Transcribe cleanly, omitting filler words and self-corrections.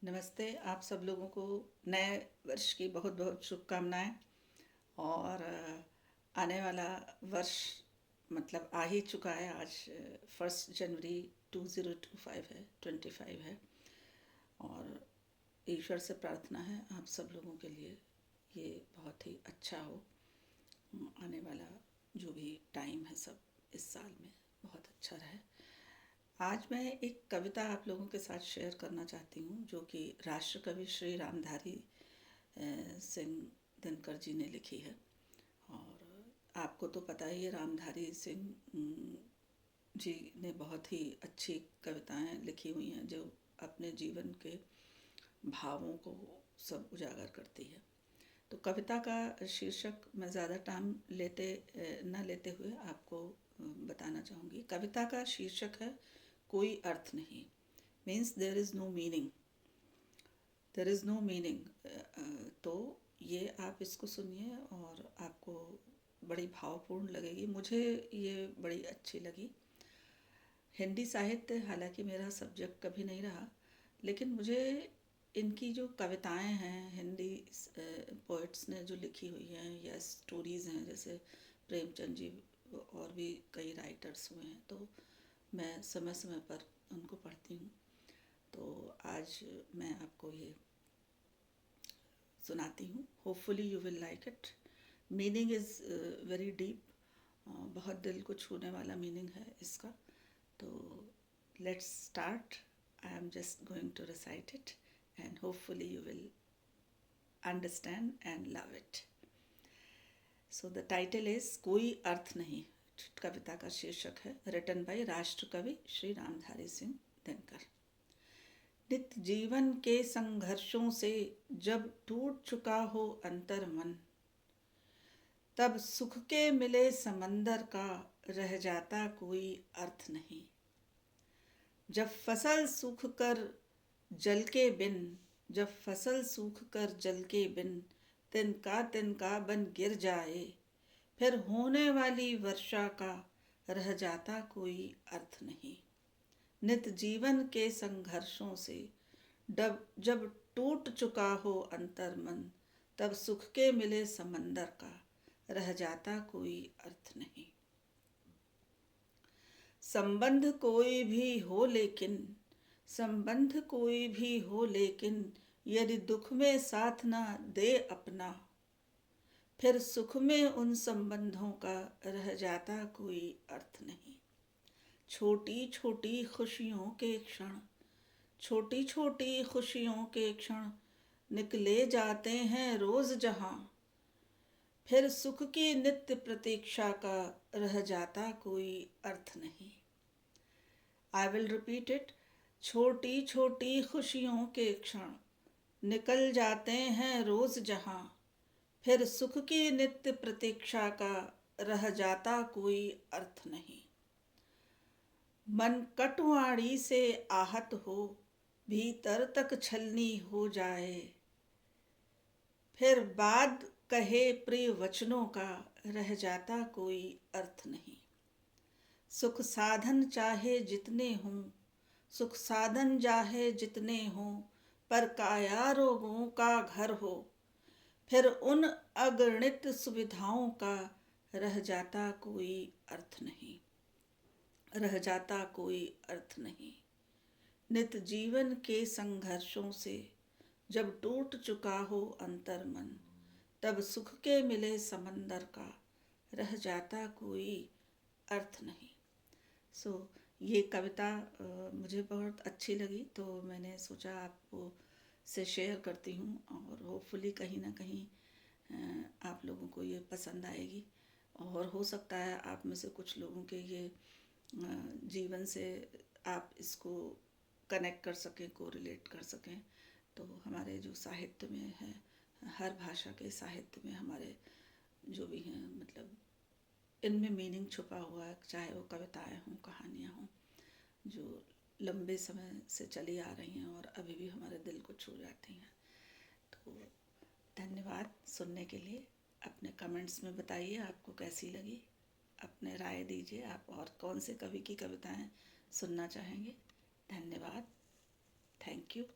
नमस्ते। आप सब लोगों को नए वर्ष की बहुत बहुत शुभकामनाएं। और आने वाला वर्ष मतलब आ ही चुका है। आज 1 जनवरी 2025 है, 25 है। और ईश्वर से प्रार्थना है आप सब लोगों के लिए ये बहुत ही अच्छा हो। आने वाला जो भी टाइम है सब इस साल में बहुत अच्छा रहे। आज मैं एक कविता आप लोगों के साथ शेयर करना चाहती हूँ जो कि राष्ट्र कवि श्री रामधारी सिंह दिनकर जी ने लिखी है। और आपको तो पता ही है, रामधारी सिंह जी ने बहुत ही अच्छी कविताएं लिखी हुई हैं जो अपने जीवन के भावों को सब उजागर करती है। तो कविता का शीर्षक मैं ज़्यादा टाइम न लेते हुए आपको बताना चाहूँगी। कविता का शीर्षक है कोई अर्थ नहीं, means there is no meaning. There is no meaning. तो ये आप इसको सुनिए और आपको बड़ी भावपूर्ण लगेगी। मुझे ये बड़ी अच्छी लगी। हिंदी साहित्य हालांकि मेरा सब्जेक्ट कभी नहीं रहा, लेकिन मुझे इनकी जो कविताएं हैं, हिंदी पोइट्स ने जो लिखी हुई हैं या स्टोरीज़ हैं, जैसे प्रेमचंद जी और भी कई राइटर्स हुए हैं, तो मैं समय समय पर उनको पढ़ती हूँ। तो आज मैं आपको ये सुनाती हूँ। Hopefully you will like it. Meaning is very deep. बहुत दिल को छूने वाला मीनिंग है इसका। तो let's start. I am just going to recite it and hopefully you will understand and love it. So the title is कोई अर्थ नहीं। कविता का शीर्षक है, रिटन बाय राष्ट्र कवि श्री रामधारी सिंह दिनकर। नित्य जीवन के संघर्षों से जब टूट चुका हो अंतर मन, तब सुख के मिले समंदर का रह जाता कोई अर्थ नहीं। जब फसल सूख कर जल के बिन, जब फसल सूख कर जल के बिन तिनका बन गिर जाए, फिर होने वाली वर्षा का रह जाता कोई अर्थ नहीं। नित्य जीवन के संघर्षों से जब टूट चुका हो अंतर मन, तब सुख के मिले समंदर का रह जाता कोई अर्थ नहीं। संबंध कोई भी हो लेकिन, संबंध कोई भी हो लेकिन यदि दुख में साथ ना दे अपना, फिर सुख में उन संबंधों का रह जाता कोई अर्थ नहीं। छोटी छोटी खुशियों के क्षण, छोटी छोटी खुशियों के क्षण निकले जाते हैं रोज जहां, फिर सुख की नित्य प्रतीक्षा का रह जाता कोई अर्थ नहीं। I will repeat it. छोटी छोटी खुशियों के क्षण निकल जाते हैं रोज जहां, फिर सुख की नित्य प्रतीक्षा का रह जाता कोई अर्थ नहीं। मन कटुआड़ी से आहत हो, भीतर तक छलनी हो जाए, फिर बाद कहे प्रिय वचनों का रह जाता कोई अर्थ नहीं। सुख साधन चाहे जितने हों, सुख साधन चाहे जितने हों, पर काया रोगों का घर हो, फिर उन अगणित सुविधाओं का रह जाता कोई अर्थ नहीं। रह जाता कोई अर्थ नहीं। नित्य जीवन के संघर्षों से जब टूट चुका हो अंतर मन, तब सुख के मिले समंदर का रह जाता कोई अर्थ नहीं। ये कविता मुझे बहुत अच्छी लगी, तो मैंने सोचा आपको से शेयर करती हूँ और होपफुली कहीं ना कहीं आप लोगों को ये पसंद आएगी। और हो सकता है आप में से कुछ लोगों के ये जीवन से आप इसको कनेक्ट कर सकें, को रिलेट कर सकें। तो हमारे जो साहित्य में है, हर भाषा के साहित्य में हमारे जो भी हैं, मतलब इनमें मीनिंग छुपा हुआ है, चाहे वो कविताएं हों, कहानियाँ हों, जो लंबे समय से चली आ रही हैं और अभी भी हमारे दिल को छू जाती हैं। तो धन्यवाद सुनने के लिए। अपने कमेंट्स में बताइए आपको कैसी लगी, अपने राय दीजिए आप और कौन से कवि की कविताएं सुनना चाहेंगे। धन्यवाद। Thank you.